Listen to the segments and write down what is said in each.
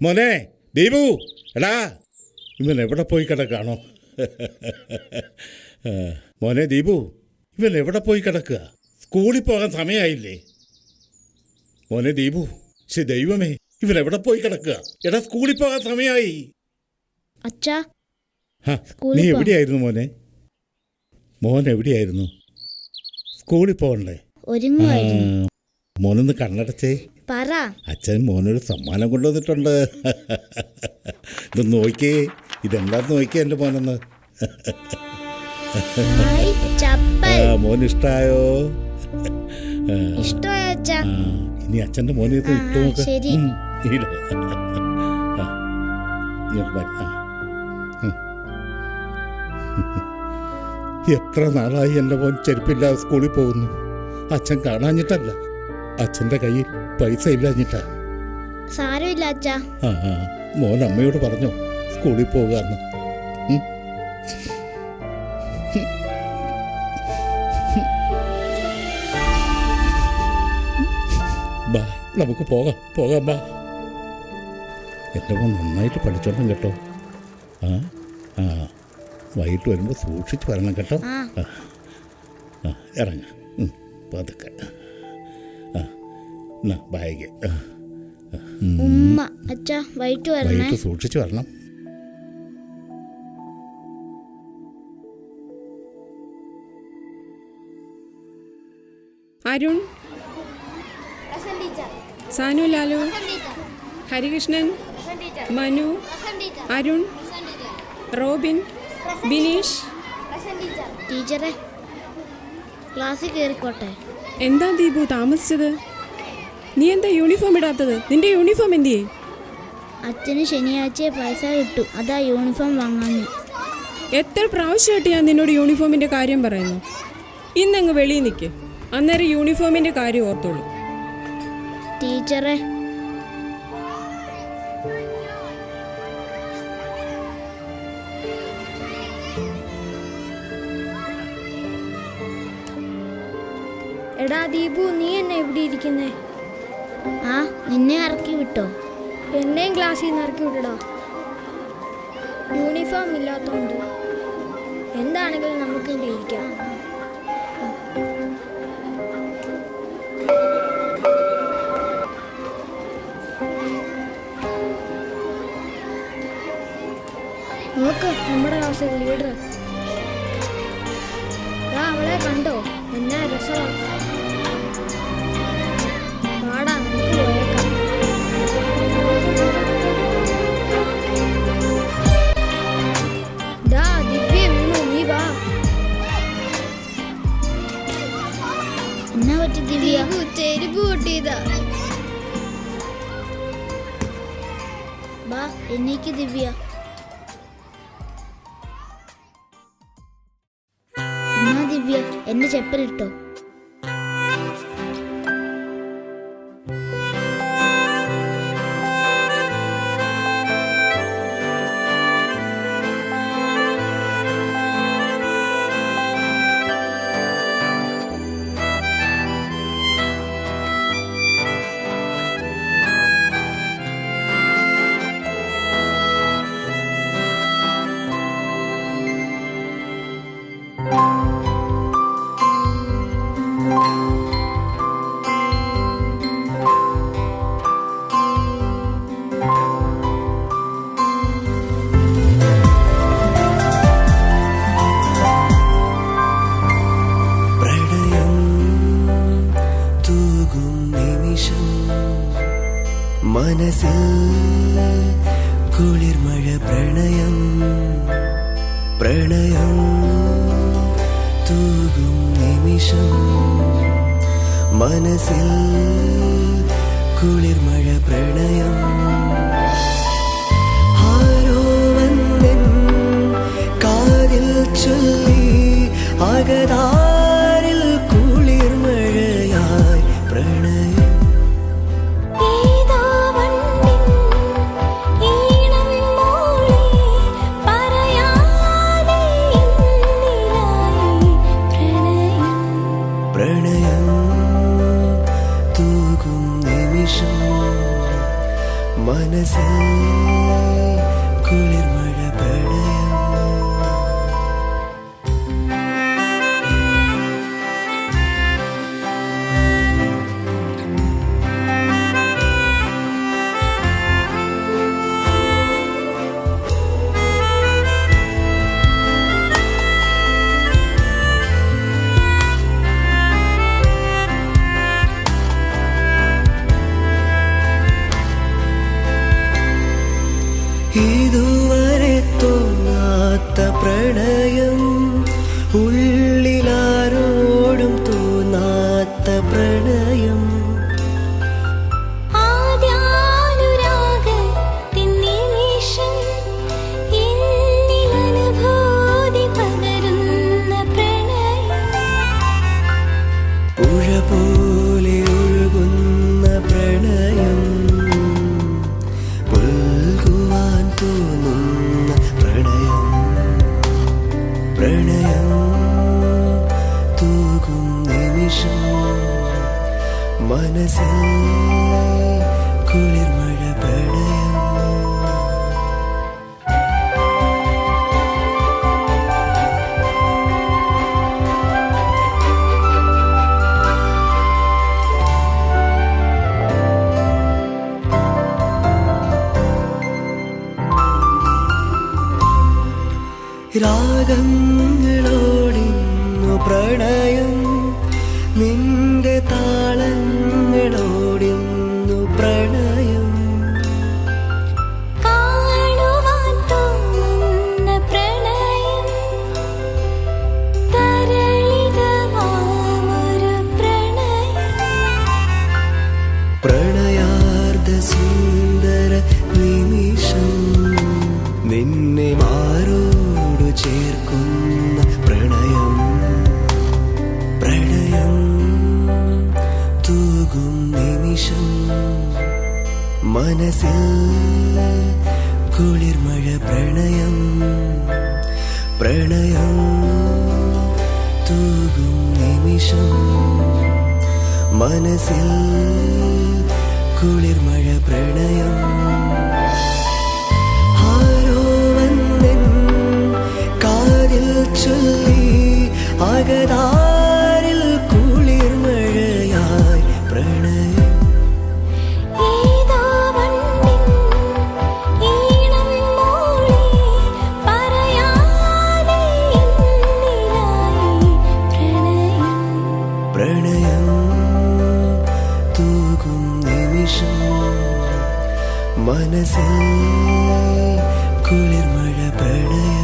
മോനെ ദീപു, എടാ ഇവൻ എവിടെ പോയി കിടക്കാണോ? മോനെ ദീപു, ഇവൻ എവിടെ പോയി കിടക്കുക? സ്കൂളിൽ പോകാൻ സമയമായില്ലേ? മോനെ ദീപു, ശരി ദൈവമേ, ഇവൻ എവിടെ പോയി കിടക്കുക? എടാ സ്കൂളിൽ പോകാൻ സമയമായി. അച്ഛാ, നീ എവിടെയായിരുന്നു മോനെ? മോൻ എവിടെയായിരുന്നു? സ്കൂളിൽ പോകണ്ടേ? മോനൊന്ന് കണ്ണടച്ചേ. അച്ഛൻ മോനൊരു സമ്മാനം കൊണ്ടുവന്നിട്ടുണ്ട്. ഇതൊന്ന് നോക്കിയേ, ഇതെന്താന്ന് നോക്കിയേ എൻ്റെ മോനെന്ന്. മോന് ഇഷ്ടായോ? ഇനി അച്ഛൻ്റെ മോനെ ഇത് ഇട്ടു നോക്ക. എത്ര നാളായി എൻ്റെ മോൻ ചെരുപ്പില്ലാതെ സ്കൂളിൽ പോകുന്നു. അച്ഛൻ കാണാഞ്ഞിട്ടല്ല, അച്ഛൻ്റെ കയ്യിൽ പൈസ ഇല്ലാഞ്ഞിട്ടാ. സാരമില്ല അച്ഛാ. മോൻ അമ്മയോട് പറഞ്ഞോ സ്കൂളിൽ പോകാന്ന്? ബാ, നമുക്ക് പോകാം ബാ. എൻ്റെ മോൻ നന്നായിട്ട് പഠിച്ചോണം കേട്ടോ. വൈകിട്ട് വരുമ്പോൾ സൂക്ഷിച്ച് വരണം കേട്ടോ. ഇറങ്ങ പതുക്കെ. ബാഗ് വൈകിട്ട് സൂക്ഷിച്ച് വരണം. അരുൺ, സാനു, ലാലു, ഹരികൃഷ്ണൻ, മനു, അരുൺ, റോബിൻ, ബിനീഷ്. ടീച്ചറെ, ക്ലാസ്സിൽ കയറിക്കോട്ടെ. എന്താ ദീപു താമസിച്ചത്? നീ എന്താ യൂണിഫോം ഇടാത്തത്? നിന്റെ യൂണിഫോം എന്തിയേ? അച്ഛന് ശനിയാഴ്ച പൈസ കിട്ടും, അതാ യൂണിഫോം വാങ്ങാന്. എത്ര പ്രാവശ്യമായിട്ട് ഞാൻ നിന്നോട് യൂണിഫോമിന്റെ കാര്യം പറയുന്നു? ഇന്നങ്ങ് വെളിയിൽ നിൽക്ക്, അന്നേരം യൂണിഫോമിന്റെ കാര്യം ഓർത്തോളൂ. ടീച്ചറെ, എടാ ദീപു, നീ എന്നെ എവിടെ ഇരിക്കുന്നേ? നിന്നെ ഇറക്കി വിട്ടോ? എന്നെയും ക്ലാസ്സിൽ നിന്ന് ഇറക്കി വിട്ടടാ. യൂണിഫോം ഇല്ലാത്തോണ്ട് എന്താണെങ്കിലും നമുക്ക് ഇവിടെ ഇരിക്കാം. നോക്ക്, നമ്മുടെ ക്ലാസ്സിൽ ലീഡർ. അവളെ കണ്ടോ? എന്നാ രസമാണ്. പാടാ, നമുക്ക് പോയേക്കാം. ദിവ്യ വീണു, നീ വാ. എന്നാ പറ്റി ദിവ്യ? ചെരുപ്പ് പൊട്ടിയതാ. വാ, എന്നേക്ക് ദിവ്യ. ദിവ്യ, എന്റെ ചെപ്പലിട്ടോ. മനസ്സിൽ കുളിർമഴ പ്രണയം, പ്രണയം തൂകും നിമിഷം. മനസ്സിൽ കുളിർമഴ പ്രണയം. ആരോ വന്നെൻ കാതിൽ ചൊല്ലി അകതാരിൽ കുളിർമഴയായി പ്രണയം. പ്രണയം തൂകും മനസ്സിൽ കുളിർമഴ പ്രണയം. ഇതുവരെ തോന്നാത്ത പ്രണയം, ഉള്ളിലാരോടും തോന്നാത്ത പ്രണയം. ആദ്യാനുരാഗത്തിൻ നിമിഷം എന്നിലനുഭൂതി പകരുന്ന പ്രണയം. പുഴ പോലെ ഒഴുകുന്ന പ്രണയം, പുൽകുവാൻ തോന്നുന്ന പ്രണയം. പ്രണയം തൂകും നിമിഷം, മനസ്സിൽ കുളിർമഴ പ്രണയം. രാഗങ്ങളോടിന്നു പ്രണയം, നിന്റെ താളങ്ങളോടിന്നു പ്രണയം. കാണുവാൻ തോന്നുന്ന പ്രണയം, തരളിതമാമൊരു പ്രണയം. പ്രണയാർദ്ധ സുന്ദര നിമിഷം, നിന്നെ മാറോടു ചേർക്കുന്ന പ്രണയം. പ്രണയം തൂകും നിമിഷം, മനസ്സിൽ കുളിർമഴ പ്രണയം. പ്രണയം തൂകും നിമിഷം, മനസ്സിൽ കുളിർമഴ പ്രണയം. ആരോ വന്നെൻ കാതിൽ ചൊല്ലി, അകതാരിൽ കുളിർമഴയായി പ്രണയം. ഏതോ വണ്ടിൻ ഈണം മൂളി പറയാതെ എന്നിലായി പ്രണയം. പ്രണയം തൂകും നിമിഷം, മനസ്സിൽ കുളിർമഴ പ്രണയം.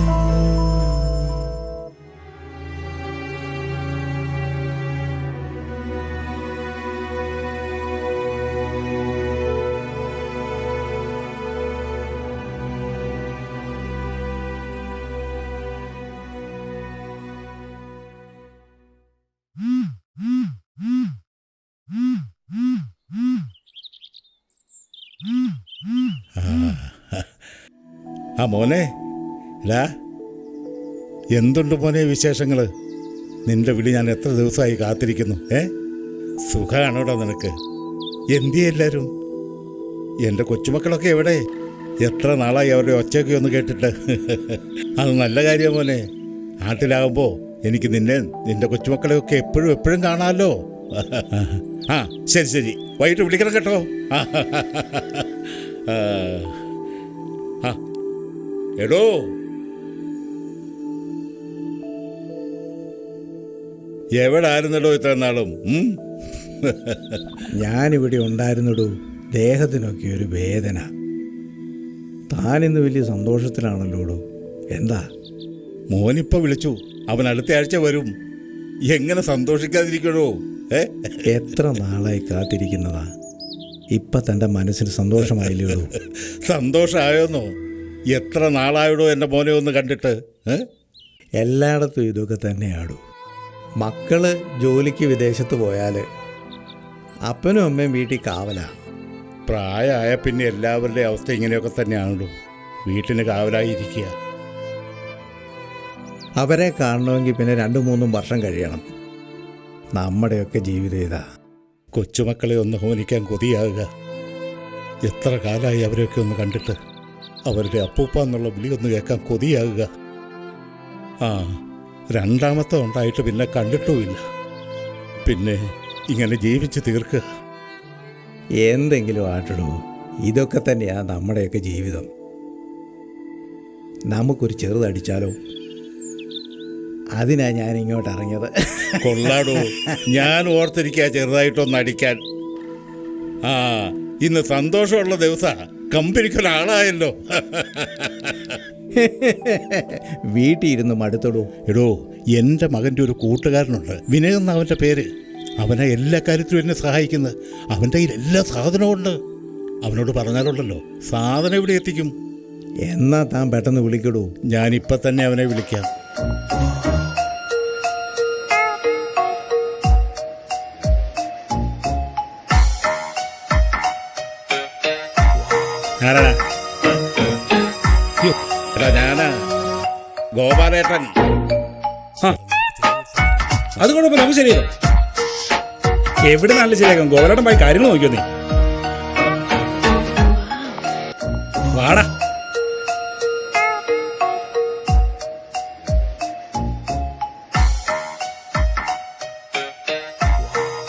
ആ മോനെ, ലാ, എന്തുണ്ട് മോനെ വിശേഷങ്ങള്? നിന്റെ വിളി ഞാൻ എത്ര ദിവസമായി കാത്തിരിക്കുന്നു. സുഖമാണോടാ നിനക്ക്? എന്തിയെ എല്ലാവരും? എൻ്റെ കൊച്ചുമക്കളൊക്കെ എവിടെ? എത്ര നാളായി അവരുടെ ഒച്ചയൊക്കെ ഒന്ന് കേട്ടിട്ട്. അത് നല്ല കാര്യം മോനെ. നാട്ടിലാകുമ്പോൾ എനിക്ക് നിന്റെ കൊച്ചുമക്കളെയൊക്കെ എപ്പോഴും കാണാമല്ലോ. ആ ശരി ശരി, വൈകിട്ട് വിളിക്കണം കേട്ടോ. ആ എടോ, എവിടെ ആയിരുന്നടോ ഇത്ര നാളും? ഞാനിവിടെ ഉണ്ടായിരുന്നടൂ. ദേഹത്തിനൊക്കെ ഒരു വേദന. താനിന്ന് വലിയ സന്തോഷത്തിലാണല്ലോടൂ. എന്താ? മോനിപ്പോൾ വിളിച്ചു, അവൻ അടുത്ത ആഴ്ച വരും. എങ്ങനെ സന്തോഷിക്കാതിരിക്കണോ? എത്ര നാളായി കാത്തിരിക്കുന്നതാ. ഇപ്പം തൻ്റെ മനസ്സിന് സന്തോഷമായില്ലേടൂ? സന്തോഷമായോന്നോ? എത്ര നാളായിടോ എൻ്റെ മോനെ ഒന്ന് കണ്ടിട്ട്? എല്ലായിടത്തും ഇതൊക്കെ തന്നെയാടൂ. മക്കള് ജോലിക്ക് വിദേശത്ത് പോയാൽ അപ്പനും അമ്മയും വീട്ടിൽ കാവലാ. പ്രായമായ പിന്നെ എല്ലാവരുടെയും അവസ്ഥ ഇങ്ങനെയൊക്കെ തന്നെയാണല്ലോ. വീട്ടിന് കാവലായിരിക്കുക. അവരെ കാണണമെങ്കിൽ പിന്നെ 2-3 വർഷം കഴിയണം. നമ്മുടെയൊക്കെ ജീവിതം ഇതാ. കൊച്ചുമക്കളെ ഒന്ന് ഹോനിക്കാൻ കൊതിയാകുക. എത്ര കാലമായി അവരെയൊക്കെ ഒന്ന് കണ്ടിട്ട്. അവരുടെ അപ്പൂപ്പ എന്നുള്ള വിളി ഒന്ന് കേൾക്കാൻ കൊതിയാകുക. ആ, രണ്ടാമത്തെ ഉണ്ടായിട്ട് പിന്നെ കണ്ടിട്ടുമില്ല. പിന്നെ ഇങ്ങനെ ജീവിച്ച് തീർക്കുക. എന്തെങ്കിലും ആട്ടടൂ, ഇതൊക്കെ തന്നെയാണ് നമ്മുടെയൊക്കെ ജീവിതം. നമുക്കൊരു ചെറുതടിച്ചാലോ? അതിനാ ഞാൻ ഇങ്ങോട്ട് ഇറങ്ങിയത്. കൊള്ളാടോ, ഞാൻ ഓർത്തിരിക്കുക ചെറുതായിട്ടൊന്ന് അടിക്കാൻ. ആ, ഇന്ന് സന്തോഷമുള്ള ദിവസമാണ്. കമ്പനിക്കൊരാളായല്ലോ. വീട്ടിൽ ഇരുന്ന് മടുത്തടൂ. എടോ, എൻ്റെ മകൻ്റെ ഒരു കൂട്ടുകാരനുണ്ട്, വിനയ് എന്ന അവൻ്റെ പേര്. അവനെ എല്ലാ കാര്യത്തിലും എന്നെ സഹായിക്കുന്നത്. അവൻ്റെ കയ്യിൽ എല്ലാ സാധനവും ഉണ്ട്. അവനോട് പറഞ്ഞാലുണ്ടല്ലോ, സാധനം ഇവിടെ എത്തിക്കും. എന്നാ താൻ പെട്ടെന്ന് വിളിക്കടൂ. ഞാനിപ്പം തന്നെ അവനെ വിളിക്കാം. ആരാ? എടാ, ഞാനാ ഗോപാലേട്ടൻ. അത് കുഴപ്പമില്ല, നമുക്ക് ശരിയാക്കാം. എവിടെ നല്ല ശരിയാക്കാം. ഗോപാലേട്ടൻ പോയി കാര്യങ്ങൾ നോക്കിയോ നീ. വാടാ.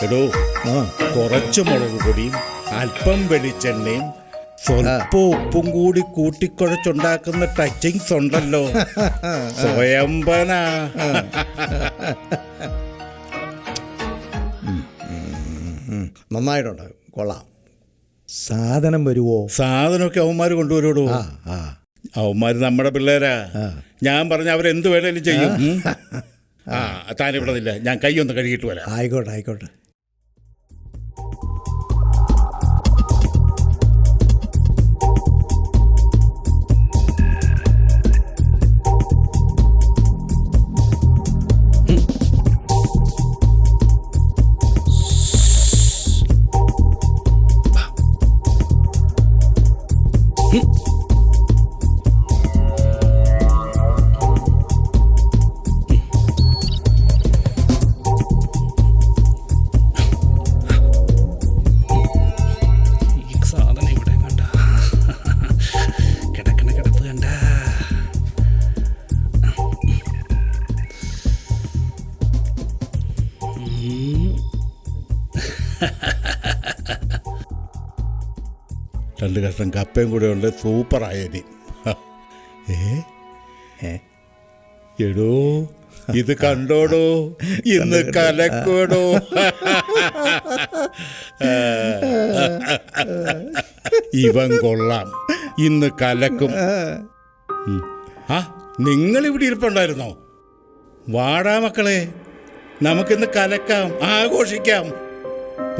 എടോ, കുറച്ച് മുളക് പൊടിയും അല്പം വെളിച്ചെണ്ണയും സ്വല്പം ഉപ്പും കൂടി കൂട്ടിക്കുഴച്ചുണ്ടാക്കുന്ന ടച്ചിങ്സ് ഉണ്ടല്ലോ, സ്വയംഭന. നന്നായിട്ടുണ്ട്, കൊള്ളാം. സാധനം വരുവോ? സാധനമൊക്കെ അവന്മാർ കൊണ്ടുവരുടോ. അവന്മാർ നമ്മുടെ പിള്ളേരാ. ഞാൻ പറഞ്ഞ അവരെന്ത് വേണേലും ചെയ്യും. ആ, താനിവിടെ നില്ല, ഞാൻ കൈ ഒന്ന് കഴുകിയിട്ട് വരാം. ആയിക്കോട്ടെ ആയിക്കോട്ടെ. രണ്ട് കഷ്ണം കപ്പയും കൂടെ ഉണ്ട്, സൂപ്പറായനി. എടോ, ഇത് കണ്ടോടോ, ഇന്ന് കലക്കോടോ. ഇവൻ കൊള്ളാം, ഇന്ന് കലക്കും. ആ, നിങ്ങളിവിടെ ഇരിപ്പുണ്ടായിരുന്നോ? വാടാ മക്കളെ, നമുക്കിന്ന് കലക്കാം, ആഘോഷിക്കാം.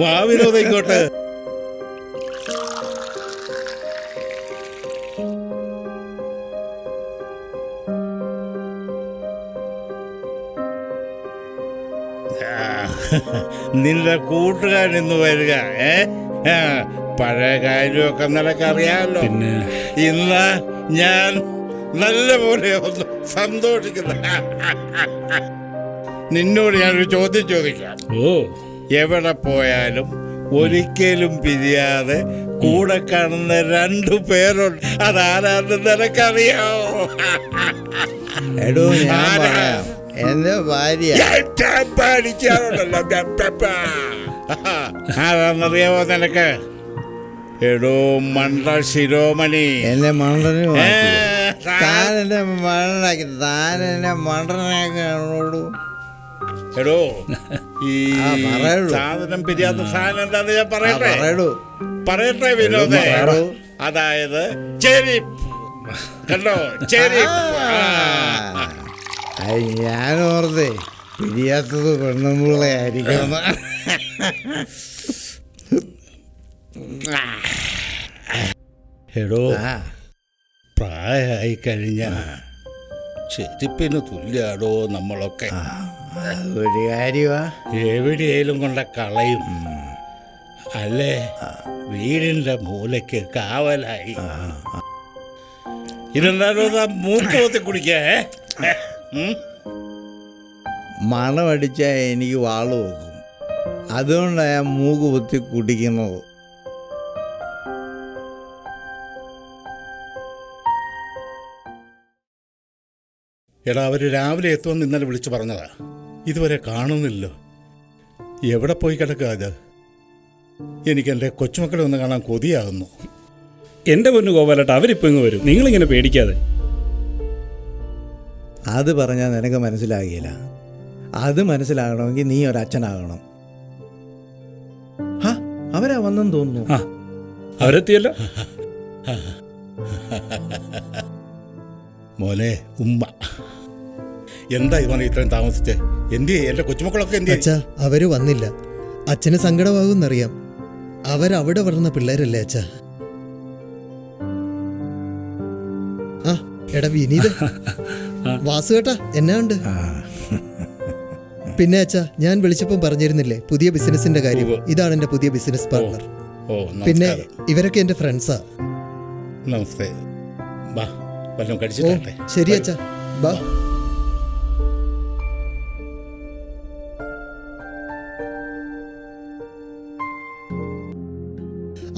വാ വിനോദം ഇങ്ങോട്ട്. നിന്റെ കൂട്ടുകാരൻ ഇന്ന് വരിക. പഴയ കാര്യമൊക്കെ നിനക്കറിയാമല്ലോ. പിന്നെ ഇന്ന് ഞാൻ നല്ലപോലെ ഒന്ന് സന്തോഷിക്കുന്ന. നിന്നോട് ഞാനൊരു ചോദ്യം ചോദിക്കാം. ഓ, എവിടെ പോയാലും ഒരിക്കലും പിരിയാതെ കൂടെ കാണുന്ന 2 പേരുണ്ട്. അതാരാന്ന് നിനക്കറിയാമോ? എടോ, ഞാൻ പറയാം. എന്റെ ഭാര്യ. അതാന്നറിയാമോ നിനക്ക്? എടോ, മണ്ട ശിരോമണി. എന്നെ മണ്ടന് താൻ എന്നെ മണ്ടനാക്കി, താൻ എന്നെ മണ്ടനാക്കാണോടൂ. എടോ, ഈ പറയൂ. സാധനം പിരിയാത്ത സാധനം എന്താന്ന് ഞാൻ പറയട്ടെ. പറയട്ടെ വിനോദേ. അതായത് ചെരിപ്പ്. കണ്ടോ, ചെരിപ്പ്. ഞാൻ ഓർത്തേ പിരിയാത്തത് പെണ്ണുമ്പിള്ളെ ആയിരിക്കും. എടോ, പ്രായമായി കഴിഞ്ഞ ചെരുപ്പിന് തുല്യാടോ നമ്മളൊക്കെ. ഒരു കാര്യമാ, എവിടെയേലും കൊണ്ട കളയും അല്ലേ? വീടിന്റെ മൂലയ്ക്ക് കാവലായി. ഇതെന്തായാലും മൂക്ക് പൊത്തി കുടിക്കേ. മണമടിച്ചാൽ എനിക്ക് വാള് വെക്കും. അതുകൊണ്ടാണ് ഞാൻ മൂക്ക് പൊത്തി കുടിക്കുന്നത്. എടാ അവർ രാവിലെ എത്തുമെന്ന് ഇന്നലെ വിളിച്ചു പറഞ്ഞതാ. ഇതുവരെ കാണുന്നില്ലല്ലോ. എവിടെ പോയി കിടക്കുക അത്? എനിക്ക് എൻ്റെ കൊച്ചുമക്കളെ ഒന്ന് കാണാൻ കൊതിയാകുന്നു. എൻ്റെ പൊന്നു ഗോപാലേട്ട, അവരിപ്പോൾ ഇങ്ങ് വരും. നിങ്ങളിങ്ങനെ പേടിക്കാതെ. അത് പറഞ്ഞാൽ നിനക്ക് മനസ്സിലാകില്ല. അത് മനസ്സിലാകണമെങ്കിൽ നീ ഒരച്ഛനാകണം. അവരാ വന്നെന്ന് തോന്നുന്നു. ആ, അവരെത്തിയല്ലോ. മോനെ ഉമ്മ, എന്താ ഇവനെ ഇത്രയും താമസിച്ചേ? എന്തിയെ എൻ്റെ കൊച്ചുമക്കളൊക്കെ എന്തിയെ? അച്ഛാ, അവര് വന്നില്ല. അച്ഛന് സങ്കടമാകുമെന്നറിയാം. അവരവിടെ വളർന്ന പിള്ളേരല്ലേ അച്ഛാ. ആ എടാ വിനീത്, വാസുവേട്ടാ എന്നാ ഉണ്ട്? പിന്നെ അച്ഛാ, ഞാൻ വിളിച്ചപ്പം പറഞ്ഞിരുന്നില്ലേ പുതിയ ബിസിനസിന്റെ കാര്യം. ഇതാണ് എന്റെ പുതിയ ബിസിനസ് പാർട്ണർ. ഓ, പിന്നെ നമസ്കാരം. ഇവരൊക്കെ എന്റെ ഫ്രണ്ട്സാ. നമസ്തേ. വാ, വല്ലതും ഓ കഴിച്ചിട്ടെ. ശരി അച്ഛാ, ബാ.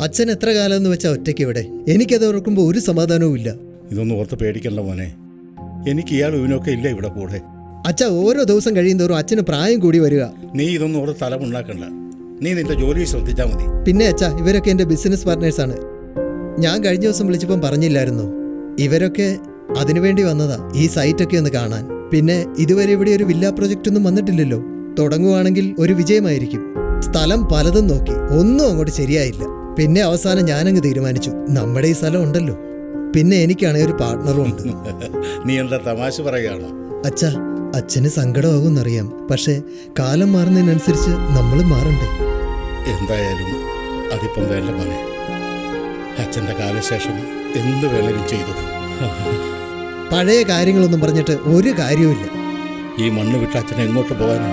അച്ഛൻ എത്ര കാലം എന്ന് വെച്ചാ ഒറ്റയ്ക്ക് ഇവിടെ? എനിക്കത് ഓർക്കുമ്പോൾ ഒരു സമാധാനവും ഇല്ല. ഇതൊന്നും ഓർത്ത് പേടിക്കണ്ട മോനെ. എനിക്ക് ഇയാൾ ഇവനൊക്കെ ഇല്ല ഇവിടെ കൂടെ. അച്ഛാ, ഓരോ ദിവസം കഴിയുന്തോറും അച്ഛന് പ്രായം കൂടി വരിക. നീ ഇതൊന്നും ഓർത്ത് തലമുണ്ടാക്കണ്ട. നീ നിന്റെ ജോലി ശ്രദ്ധിച്ചാൽ മതി. പിന്നെ അച്ഛാ, ഇവരൊക്കെ എൻ്റെ ബിസിനസ് പാർട്ട്നേഴ്സാണ്. ഞാൻ കഴിഞ്ഞ ദിവസം വിളിച്ചപ്പം പറഞ്ഞില്ലായിരുന്നോ, ഇവരൊക്കെ അതിനുവേണ്ടി വന്നതാ, ഈ സൈറ്റൊക്കെ ഒന്ന് കാണാൻ. പിന്നെ ഇതുവരെ ഇവിടെ ഒരു വില്ല പ്രൊജക്റ്റ് ഒന്നും വന്നിട്ടില്ലല്ലോ. തുടങ്ങുവാണെങ്കിൽ ഒരു വിജയമായിരിക്കും. സ്ഥലം പലതും നോക്കി, ഒന്നും അങ്ങോട്ട് ശരിയായില്ല. പിന്നെ അവസാനം ഞാനങ്ങ് തീരുമാനിച്ചു, നമ്മുടെ ഈ സ്ഥലം ഉണ്ടല്ലോ, പിന്നെ എനിക്കാണെങ്കിൽ ഒരു പാർട്ട്ണറും ഉണ്ട്. നീ എന്താ തമാശ പറയുകയാണോ? അച്ഛാ, അച്ഛന് സങ്കടമാകുമെന്നറിയാം. പക്ഷേ കാലം മാറുന്നതിനനുസരിച്ച് നമ്മൾ മാറണ്ടേ? എന്തായാലും അതിപ്പം വേണ്ട മോനെ. അച്ഛൻ്റെ കാലശേഷം എന്ത് വേണേലും ചെയ്തു. പഴയ കാര്യങ്ങളൊന്നും പറഞ്ഞിട്ട് ഒരു കാര്യവുമില്ല. ഈ മണ്ണ് വിട്ട് അച്ഛനെ എങ്ങോട്ട് പോകാനോ?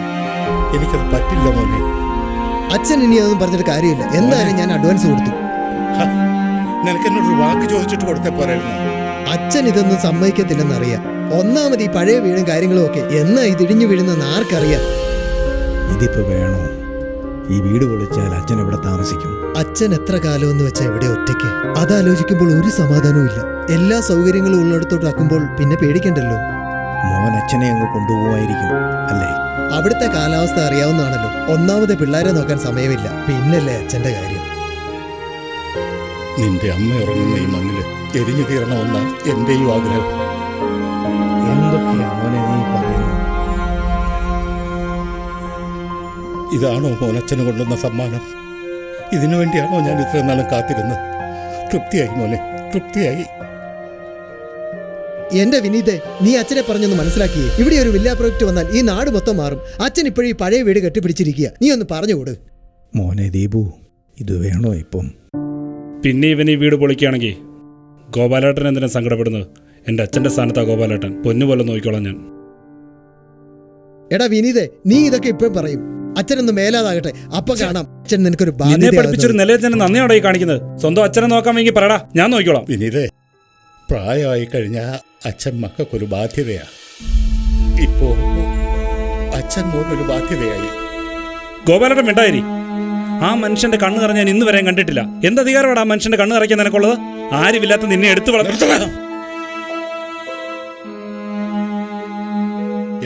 എനിക്കത് പറ്റില്ല മോനെ. അച്ഛൻ ഇനി അതൊന്നും പറഞ്ഞിട്ട് കാര്യമില്ല. എന്തായാലും ഞാൻ അഡ്വാൻസ് കൊടുത്തു. നിനക്ക് എന്നോടൊരു വാക്ക് ചോദിച്ചിട്ട് കൊടുത്തേ പോരായിരുന്നു? അച്ഛൻ ഇതൊന്നും സമ്മതിക്കത്തില്ലെന്നറിയാം. ഒന്നാമത് ഈ പഴയ വീടും കാര്യങ്ങളും ഒക്കെ എന്നാ ഇതിടിഞ്ഞു വീഴുന്നെന്ന് ആർക്കറിയാം? ഇതിപ്പോ വേണോ? ഈ വീട് പൊളിച്ചാൽ അച്ഛൻ എവിടെ താമസിക്കും? അച്ഛൻ എത്ര കാലം എന്ന് വെച്ചാൽ ഇവിടെ ഒറ്റയ്ക്ക്. അതാലോചിക്കുമ്പോൾ ഒരു സമാധാനവും ഇല്ല. എല്ലാ സൗകര്യങ്ങളും ഉള്ളിടത്തോട്ട് ആക്കുമ്പോൾ പിന്നെ പേടിക്കണ്ടല്ലോ. മോൻ അച്ഛനെ അങ്ങ് കൊണ്ടുപോവായിരിക്കും അല്ലേ? അവിടുത്തെ കാലാവസ്ഥ അറിയാവുന്നതാണല്ലോ. ഒന്നാമത് പിള്ളേരെ നോക്കാൻ സമയമില്ല, പിന്നല്ലേ അച്ഛന്റെ കാര്യം. നിന്റെ അമ്മ ഉറങ്ങുന്ന ഈ മണ്ണിൽ എരിഞ്ഞു തീരണമെന്ന എന്റെയും ആഗ്രഹം. എന്തൊക്കെയാ മോനെ നീ പറയുന്നത്? ഇതാണോ മോനച്ഛന് കൊണ്ടുവന്ന സമ്മാനം? ഇതിനു വേണ്ടിയാണോ ഞാൻ ഇത്രയും നാളും കാത്തിരുന്നത്? തൃപ്തിയായി മോനെ, തൃപ്തിയായി. എന്റെ വിനീതേ, നീ അച്ഛനെ പറഞ്ഞൊന്ന് മനസ്സിലാക്കിയേ. ഇവിടെ ഒരു വില്ല പ്രോജക്റ്റ് വന്നാൽ ഈ നാട് മൊത്തം മാറും. അച്ഛൻ ഇപ്പോഴും ഈ പഴയ വീട് കെട്ടിപ്പിടിച്ചിരിക്കുക. നീ ഒന്ന് പറഞ്ഞുകൊടു. മോനെ ദീപു, ഇത് വേണോ ഇപ്പം? പിന്നെ ഇവൻ ഈ വീട് പൊളിക്കുകയാണെങ്കിൽ ഗോപാലേട്ടൻ എന്തിനാ സങ്കടപ്പെടുന്നത്? എൻ്റെ അച്ഛൻ്റെ സ്ഥാനത്താ ഗോപാലേട്ടൻ. പൊന്നുപോലെ നോക്കിക്കോളാം ഞാൻ. എടാ വിനീതേ, നീ ഇതൊക്കെ ഇപ്പം പറയും. അച്ഛനൊന്ന് മേലാതാകട്ടെ, അപ്പൊ കാണാം അച്ഛൻ നിനക്കൊരു നിന്നെ പഠിപ്പിച്ചൊരു ബാധ്യത. നിലയിൽ തന്നെ നന്ദിയോടെ ഈ കാണിക്കുന്നത്. സ്വന്തം അച്ഛനെ നോക്കാൻ വേണ്ടി പറയടാ, ഞാൻ നോക്കിക്കോളാം. വിനീതേ, പ്രായമായി കഴിഞ്ഞാൽ അച്ഛൻ മക്കൾക്കൊരു ബാധ്യതയാ. ഇപ്പോ അച്ഛൻ മോനൊരു ബാധ്യതയായി. ഗോപാലേട്ടൻ മിണ്ടായിരി. ആ മനുഷ്യന്റെ കണ്ണ് നിറഞ്ഞ ഞാൻ ഇന്ന് വരെ കണ്ടിട്ടില്ല. എന്ത് അധികാരമാണ് ആ മനുഷ്യന്റെ കണ്ണ് നിറയ്ക്കാൻ നിനക്കുള്ളത്? ആരുമില്ലാത്ത നിന്നെ എടുത്തു വളർത്തുക.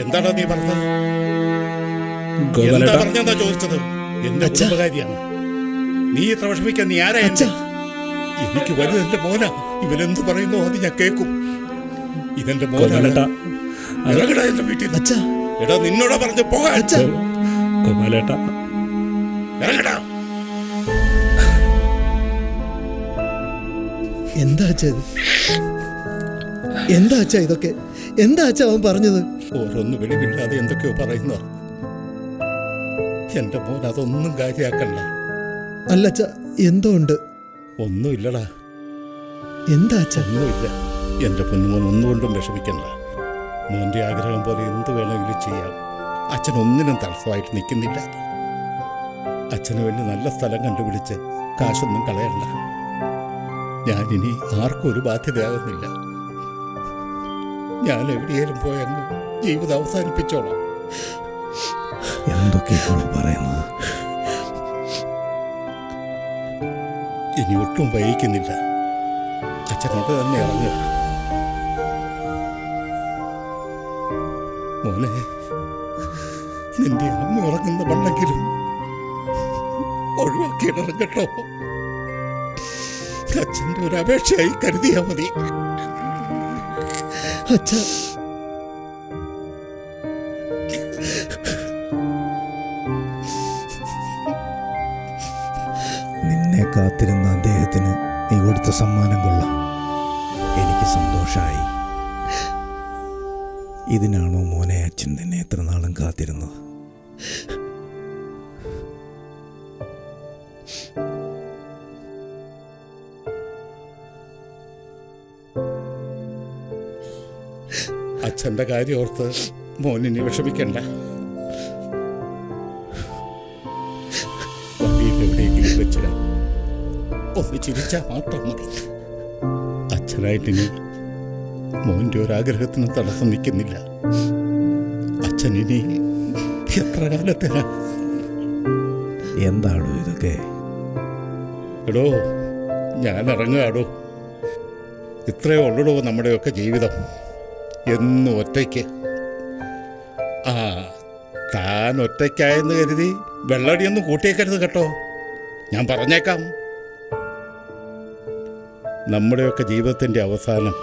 എന്താണോ നീ പറഞ്ഞത്? എന്താ ഗോപാലേട്ട, പറഞ്ഞെന്താ ചോദിച്ചത്? എന്റെ അച്ഛാ. കുടുംബകാരിയാണ്. നീ ഇത്ര വിഷമിക്കാൻ നീ ആരാ? അച്ഛാ. എനിക്ക് വലുതെന്റെ മോനാ. ഇവനെന്ത് പറയുന്നോ അത് ഞാൻ കേൾക്കും. ഇതെന്റെ ഗോപാലേട്ട, മോനാണ്. ഇറങ്ങടാ എന്റെ വീട്ടിൽ നിന്ന്. അച്ഛാ, എടാ നിന്നോടാ പറഞ്ഞു പോകാൻ. അച്ഛാ. ഗോപാലേട്ട, ഇറങ്ങടാ. എന്താ അച്ഛാ ഇത്? എന്താ അച്ഛാ ഇതൊക്കെ? എന്താ അച്ഛാ അവൻ പറഞ്ഞത്? ഓരോന്ന് വെളിവില്ലാതെ എന്തൊക്കെയോ പറയുന്ന. എന്റെ മോൻ അതൊന്നും കാര്യാക്കണ്ട. അല്ല അച്ഛാ, എന്തോ ഉണ്ട്. ഒന്നുമില്ലടാ, എന്താ അച്ഛാ? ഒന്നുമില്ല. എന്റെ പൊന്നുമോൻ ഒന്നുകൊണ്ടും വിഷമിക്കണ്ട. മോന്റെ ആഗ്രഹം പോലെ എന്ത് വേണമെങ്കിലും ചെയ്യാം. അച്ഛൻ ഒന്നിനും തടസ്സമായിട്ട് നിൽക്കുന്നില്ല. അച്ഛന് വേണ്ടി നല്ല സ്ഥലം കണ്ടുപിടിച്ച് കാശൊന്നും കളയണ്ട. ഞാനിനി ആർക്കും ഒരു ബാധ്യതയാകുന്നില്ല. ഞാൻ എവിടെയെങ്കിലും പോയങ്ങ് ജീവിതം അവസാനിപ്പിച്ചോളാം. എന്തൊക്കെയാണ് പറയുന്നത്? ഇനി ഒട്ടും വൈകിക്കുന്നില്ല. അച്ഛനോട് തന്നെ ഇറങ്ങുക. മോനെ, നിന്റെ അമ്മ ഉറങ്ങുന്ന വെള്ളെങ്കിലും ഒഴിവാക്കിയിടണം കേട്ടോ. അച്ഛൻ്റെ ഒരു അപേക്ഷയായി കരുതിയാ മതി. അച്ഛ, നിന്നെ കാത്തിരുന്ന അദ്ദേഹത്തിന് നീ കൊടുത്ത സമ്മാനം കൊള്ളാം. എനിക്ക് സന്തോഷമായി. ഇതിനാണോ മോനെ അച്ഛൻ നിന്നെ എത്ര നാളും കാത്തിരുന്നത്? അച്ഛൻ്റെ കാര്യം ഓർത്ത് മോനിനി വിഷമിക്കണ്ട. വഴിയിലെവിടെയെങ്കിലും വെച്ച് ഒന്ന് ചിരിച്ചാൽ മാത്രം മതി. അച്ഛനായിട്ടിനി മോൻ്റെ ഒരാഗ്രഹത്തിന് തടസ്സം നിൽക്കുന്നില്ല. അച്ഛനിനി എത്ര കാലത്തിനാ? എന്താണോ ഇതൊക്കെ? എടോ, ഞാൻ ഇറങ്ങുകയാടോ. ഇത്രയേ ഉള്ളടോ നമ്മുടെയൊക്കെ ജീവിതം. എന്നും ഒറ്റയ്ക്ക്. ആ, താൻ ഒറ്റയ്ക്കായെന്ന് കരുതി വെള്ളടിയൊന്നും കൂട്ടിയേക്കരുത് കേട്ടോ. ഞാൻ പറഞ്ഞേക്കാം, നമ്മുടെയൊക്കെ ജീവിതത്തിൻ്റെ അവസാനം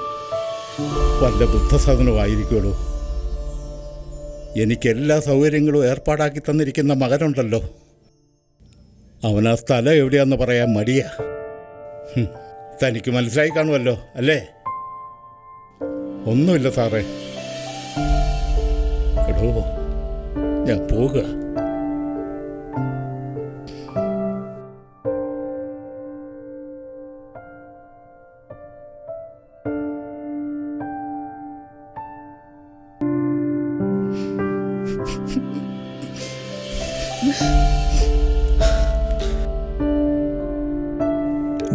വല്ല വൃദ്ധസദനമായിരിക്കുമല്ലോ. എനിക്കെല്ലാ സൗകര്യങ്ങളും ഏർപ്പാടാക്കി തന്നിരിക്കുന്ന മകനുണ്ടല്ലോ, അവനാ സ്ഥലം എവിടെയാന്ന് പറയാൻ മടിയാ. തനിക്ക് മനസ്സിലായി കാണുമല്ലോ അല്ലേ? ഒന്നുമില്ല സാറേ. എടോ, ഞാൻ പോവുക.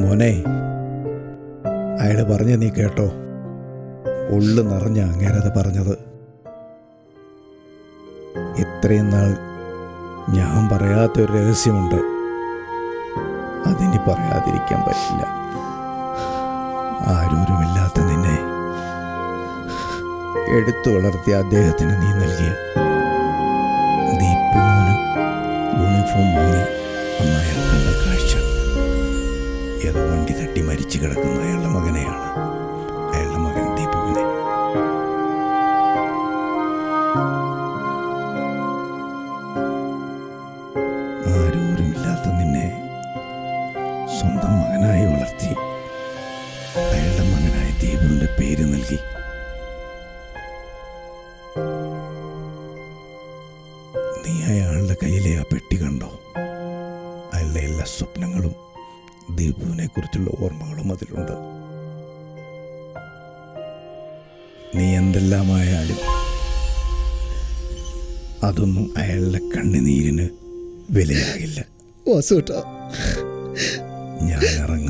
മോനെ, അയാൾ പറഞ്ഞ നീ കേട്ടോ? ഉള്ളു നിറഞ്ഞ അങ്ങേരത് പറഞ്ഞത്. ഇത്രയും നാൾ ഞാൻ പറയാത്തൊരു രഹസ്യമുണ്ട്. അതിനി പറയാതിരിക്കാൻ പറ്റില്ല. ആരോരുമില്ലാത്ത നിന്നെ എടുത്തു വളർത്തിയ അദ്ദേഹത്തിന് നീ നൽകിയ ദീപു മോന് യൂണിഫോം മോന് അന്ന് അയാൾ കണ്ട കാഴ്ച, ഏതോ വണ്ടി തട്ടി മരിച്ചു കിടക്കുന്ന അയാളുടെ മകനെയാണ്. അയാളുടെ മകൻ ദീപുവിനെ. ആരോരുമില്ലാത്ത നിന്നെ സ്വന്തം മകനായി വളർത്തി അയാളുടെ മകനായ ദീപുവിൻ്റെ പേര് നൽകി. നീ അയാളുടെ കയ്യിലെ ആ പെട്ടി കണ്ടോ? അയാളുടെ എല്ലാ സ്വപ്നങ്ങളും ദീപുവിനെ കുറിച്ചുള്ള ഓർമ്മകളും അതിലുണ്ട്. നീ എന്തെല്ലാമായാലും അതൊന്നും അയാളുടെ കണ്ണുനീരിന് വിലയാകില്ല. വാസുട്ടാ, ഞാൻ ഇറങ്ങി.